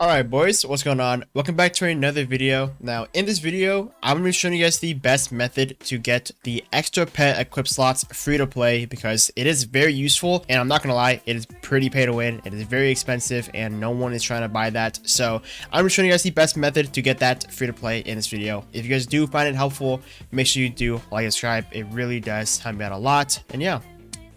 Alright boys, what's going on? Welcome back to another video. Now in this video, I'm going to be showing you guys the best method to get the extra pet equip slots free to play because it is very useful, and I'm not going to lie, it is pretty pay to win. It is very expensive and no one is trying to buy that. So I'm showing you guys the best method to get that free to play in this video. If you guys do find it helpful, make sure you do like and subscribe. It really does help me out a lot. And yeah,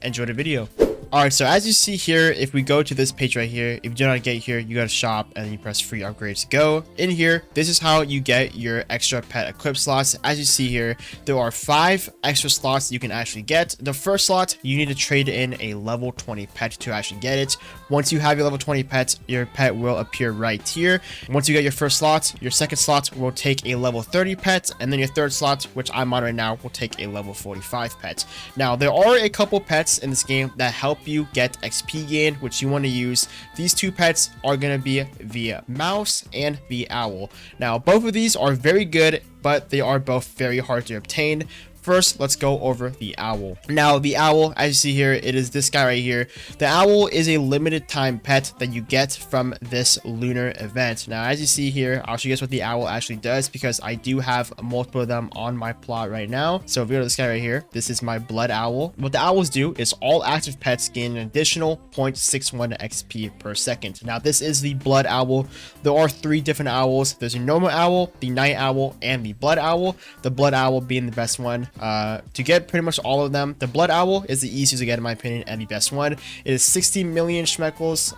enjoy the video. Alright, so as you see here, if we go to this page right here, if you do not get here, you go to shop and then you press free upgrades to go. In here, this is how you get your extra pet equip slots. As you see here, there are 5 extra slots you can actually get. The first slot, you need to trade in a level 20 pet to actually get it. Once you have your level 20 pet, your pet will appear right here. Once you get your first slot, your second slot will take a level 30 pet, and then your third slot, which I'm on right now, will take a level 45 pet. Now, there are a couple pets in this game that help you get XP gain, which you want to use. These 2 pets are going to be the mouse and the owl. Now, both of these are very good, but they are both very hard to obtain. First, let's go over the owl. Now, the owl, as you see here, it is this guy right here. The owl is a limited time pet that you get from this lunar event. Now, as you see here, I'll show you guys what the owl actually does because I do have multiple of them on my plot right now. So if we go to this guy right here, this is my blood owl. What the owls do is all active pets gain an additional 0.61 XP per second. Now, this is the blood owl. There are 3 different owls. There's a normal owl, the night owl, and the blood owl. The blood owl being the best one. To get pretty much all of them, the blood owl is the easiest to get in my opinion and the best one. It is 60 million schmeckles.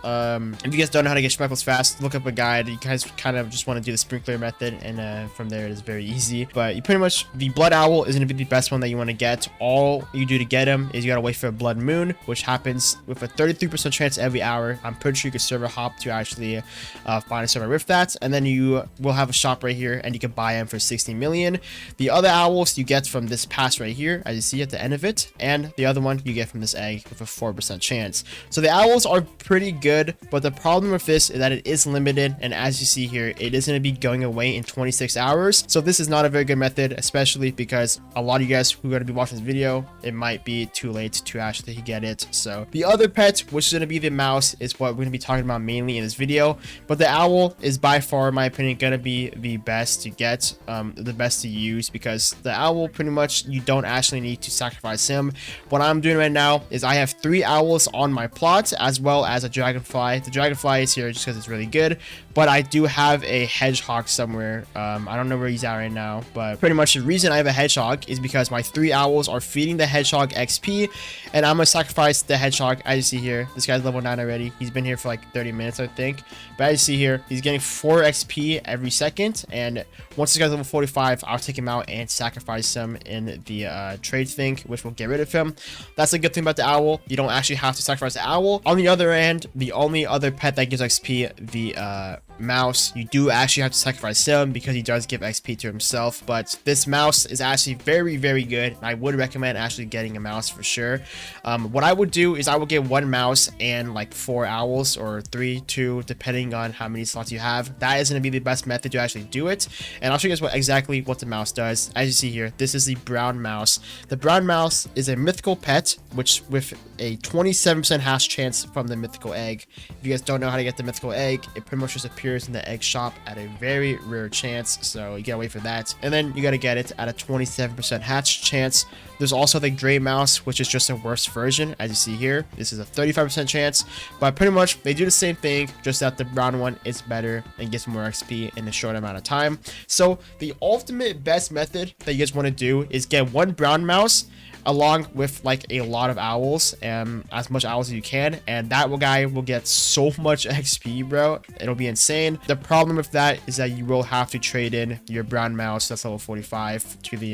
If you guys don't know how to get schmeckles fast, look up a guide. You guys kind of just want to do the sprinkler method, and from there it is very easy. But you pretty much, the blood owl is going to be the best one that you want to get. All you do to get him is you gotta wait for a blood moon, which happens with a 33% chance every hour. I'm pretty sure you can server hop to actually find a server with that, and then you will have a shop right here and you can buy him for 60 million. The other owls you get from this pass right here, as you see at the end of it, and the other one you get from this egg with a 4% chance. So the owls are pretty good, but the problem with this is that it is limited, and as you see here, it is going to be going away in 26 hours. So this is not a very good method, especially because a lot of you guys who are going to be watching this video, it might be too late to actually get it. So the other pet, which is going to be the mouse, is what we're going to be talking about mainly in this video, but the owl is by far, in my opinion, going to be the best to get, the best to use, because the owl pretty much, you don't actually need to sacrifice him. What I'm doing right now is I have 3 owls on my plot, as well as a dragonfly. The dragonfly is here just because it's really good, but I do have a hedgehog somewhere. I don't know where he's at right now, but pretty much the reason I have a hedgehog is because my 3 owls are feeding the hedgehog XP, and I'm gonna sacrifice the hedgehog. As you see here, this guy's level 9 already. He's been here for like 30 minutes, I think. But as you see here, he's getting 4 XP every second, and once this guy's level 45, I'll take him out and sacrifice him in the trade thing, which will get rid of him. That's a good thing about the owl. You don't actually have to sacrifice the owl. On the other end, the only other pet that gives XP, the mouse, you do actually have to sacrifice him because he does give XP to himself. But this mouse is actually very, very good, and I would recommend actually getting a mouse for sure. What I would do is I would get 1 mouse and like 4 owls, or 3, 2, depending on how many slots you have. That is going to be the best method to actually do it, and I'll show you guys exactly what the mouse does. As you see here, this is the brown mouse. The brown mouse is a mythical pet, which with a 27% hatch chance from the mythical egg. If you guys don't know how to get the mythical egg, it pretty much just appears in the egg shop at a very rare chance, so you gotta wait for that, and then you gotta get it at a 27% hatch chance. There's also the gray mouse, which is just a worse version. As you see here, this is a 35% chance, but pretty much they do the same thing, just that the brown one is better and gets more XP in a short amount of time. So the ultimate best method that you guys want to do is get 1 brown mouse along with like a lot of owls, and as much owls as you can, and that guy will get so much XP, bro. It'll be insane. The problem with that is that you will have to trade in your brown mouse that's level 45 to the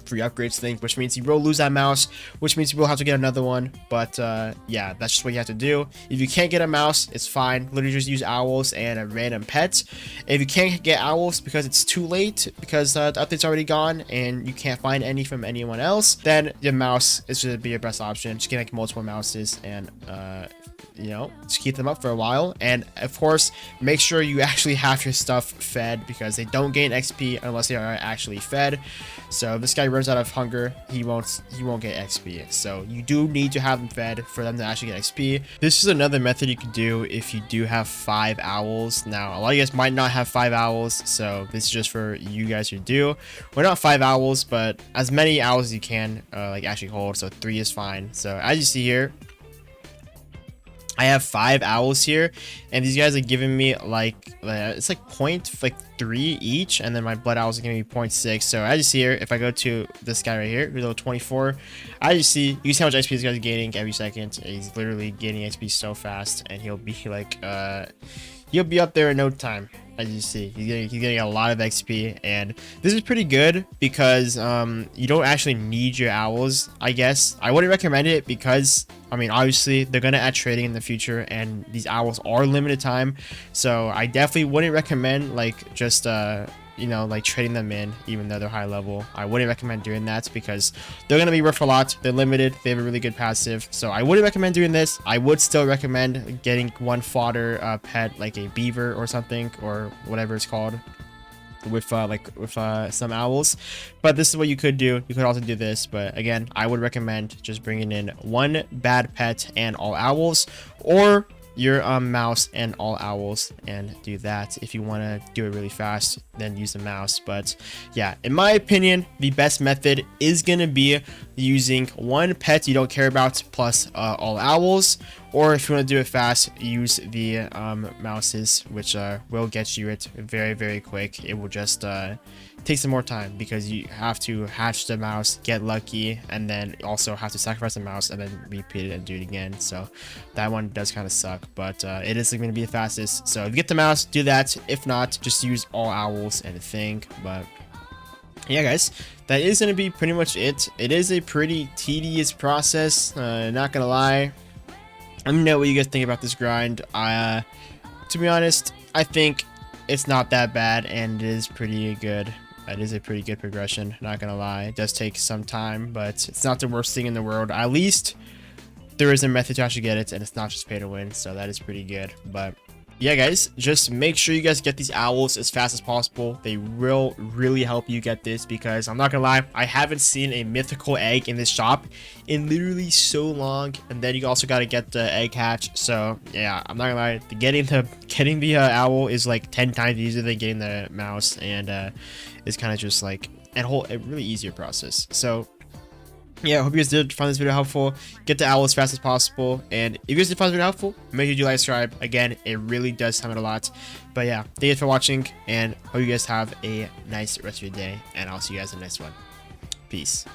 free upgrades thing, which means you will lose that mouse, which means you will have to get another one. But yeah, that's just what you have to do. If you can't get a mouse, it's fine. Literally just use owls and a random pet. If you can't get owls because it's too late, because the update's already gone and you can't find any from anyone else, then your mouse is going to be your best option. Just get like multiple mouses and you know, just keep them up for a while. And of course, make sure you actually have your stuff fed, because they don't gain XP unless they are actually fed. So if this guy runs out of hunger, he won't get XP. So you do need to have them fed for them to actually get XP. This is another method you can do if you do have 5 owls. Now, a lot of you guys might not have 5 owls, so this is just for you guys who do. We're not 5 owls, but as many owls as you can like actually hold. So 3 is fine. So as you see here, I have 5 owls here, and these guys are giving me like it's like 0.3 each, and then my blood owls are giving me 0.6. So as you see here, if I go to this guy right here, level 24, as you see how much XP this guy's gaining every second. He's literally gaining XP so fast, and he'll be like he'll be up there in no time. As you see, he's getting a lot of XP, and this is pretty good because you don't actually need your owls. I guess I wouldn't recommend it because, I mean, obviously they're gonna add trading in the future, and these owls are limited time, so I definitely wouldn't recommend like just you know, like trading them in even though they're high level. I wouldn't recommend doing that because they're gonna be worth a lot. They're limited, they have a really good passive, so I wouldn't recommend doing this. I would still recommend getting one fodder pet, like a beaver or something, or whatever it's called, with some owls. But this is what you could do. You could also do this, but again, I would recommend just bringing in one bad pet and all owls, or your mouse and all owls, and do that. If you want to do it really fast, then use the mouse. But yeah, in my opinion, the best method is gonna be using one pet you don't care about plus all owls, or if you want to do it fast, use the mouses, which will get you it very quick. It will just take some more time because you have to hatch the mouse, get lucky, and then also have to sacrifice the mouse and then repeat it and do it again. So that one does kind of suck, but it is going to be the fastest. So if you get the mouse, do that. If not, just use all owls and think. But yeah, guys, that is going to be pretty much it. It is a pretty tedious process, not gonna lie. Let me know what you guys think about this grind. To be honest, I think it's not that bad, and it is pretty good. It is a pretty good progression, not gonna lie. It does take some time, but it's not the worst thing in the world. At least there is a method to actually get it, and it's not just pay to win, so that is pretty good. But yeah, guys, just make sure you guys get these owls as fast as possible. They will really help you get this, because I'm not gonna lie, I haven't seen a mythical egg in this shop in literally so long. And then you also got to get the egg hatch. So yeah, I'm not gonna lie, getting the owl is like 10 times easier than getting the mouse, and it's kind of just like a really easier process. So yeah, I hope you guys did find this video helpful. Get the owl as fast as possible, and if you guys did find this video helpful, make sure you like, subscribe. Again, it really does help it a lot. But yeah, thank you for watching, and hope you guys have a nice rest of your day, and I'll see you guys in the next one. Peace.